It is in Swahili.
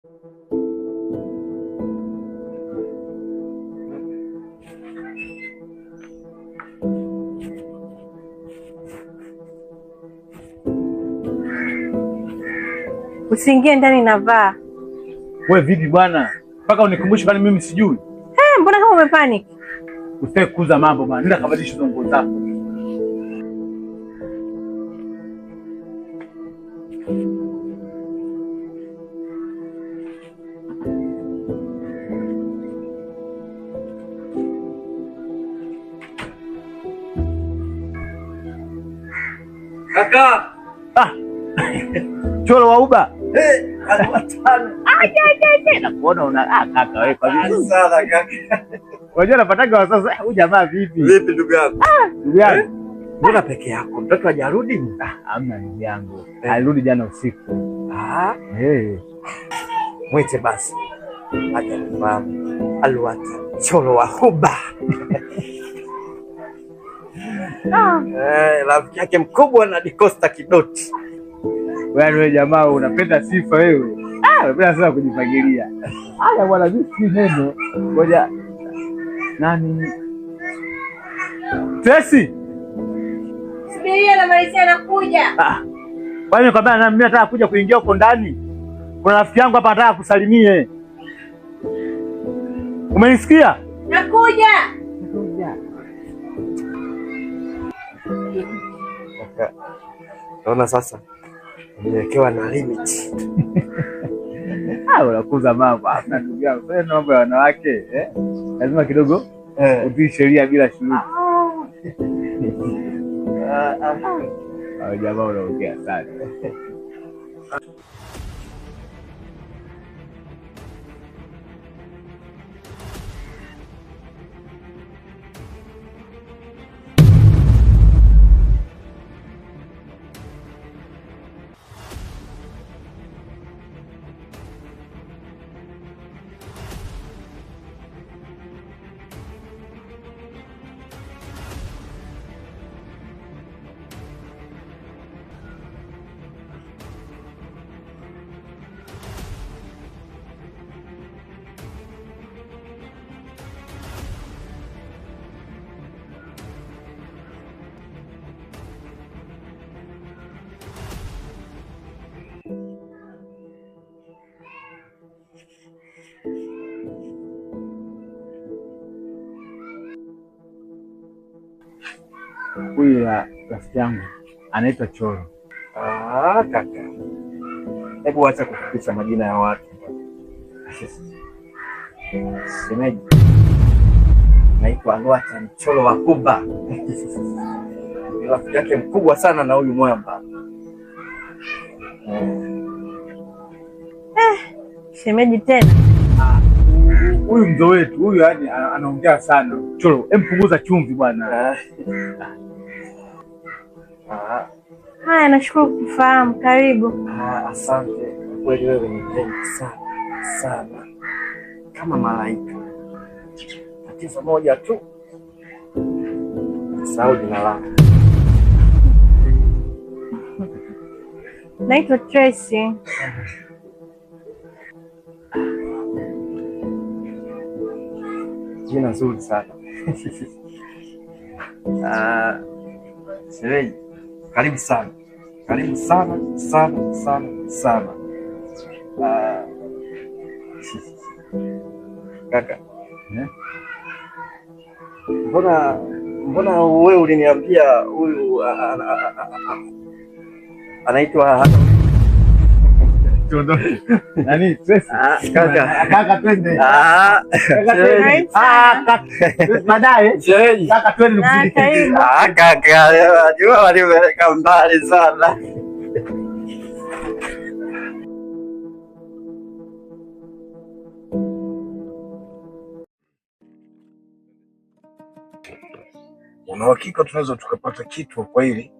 Usiingie ndani navaa. Wewe vipi bwana? Mpaka unikumbushe bali mimi sijui. Mbona kama umepanic? Usitaki kuuza mambo bwana. Nenda kabadilisha hizo nguo zako. Kaka. Cholo wa uba. Watano. Nakuona una kaka wewe kwa nini? Sana kaka. Unajua napataga wa sasa huyu jamaa vipi? Vipi ndugu yangu? Ndugu yangu. Mbona peke yako? Mtoto hajarudi? Hamna ndugu yangu. Alirudi jana usiku. Mwite basi. Aje nifahamu. Alwata cholo wa huba. Rafiki yake mkubwa na Dikosta Kidoti. Wewe jamaa unapenda sifa wewe. Unapenda sana kujipangilia. Haya bwana mimi si neno. Ngoja. Nani? Tracy. Subiria na Maria anakuja. Kwani kwa bana mimi nataka kuja kuingia huko ndani. Kuna rafiki yangu hapa anataka kusalimie. Umenisikia? Nakuja. Naona sasa nimewekewa na limit. Unakuza mambo. Hapana ndugu yangu. Sasa mambo ya wanawake, lazima kidogo utii sheria bila shuruti. Jamaa unaongea sana. Huyu rafiki yangu anaitwa Cholo. Kaka. Hebu acha kufikisha majina ya watu. Shemeji. Naitwa Alwata Cholo wa Kuba. Ni rafiki yake mkubwa sana na huyu mwamba. Shemeji tena. Huyu mzee wetu, huyu yani anaongea sana. Cholo, punguza chumvi bwana. Haya, nashukuru kufahamu. Karibu. Asante. Kweli wewe ni mzuri sana sana. Kama malaika. Tatizo moja tu. Sahau jina lako. Naitwa Tracy. Jina nzuri sana. Sherehe. Karibu sana. Karibu sana sana sana sana. Kaka. Mbona wewe uliniambia huyu anaitwa nani? Kaka twende. Baadaye. Kaka twende. Kaka, najua walipeleka mbali sana. Una uhakika tunaweza tukapata kitu kwa hili?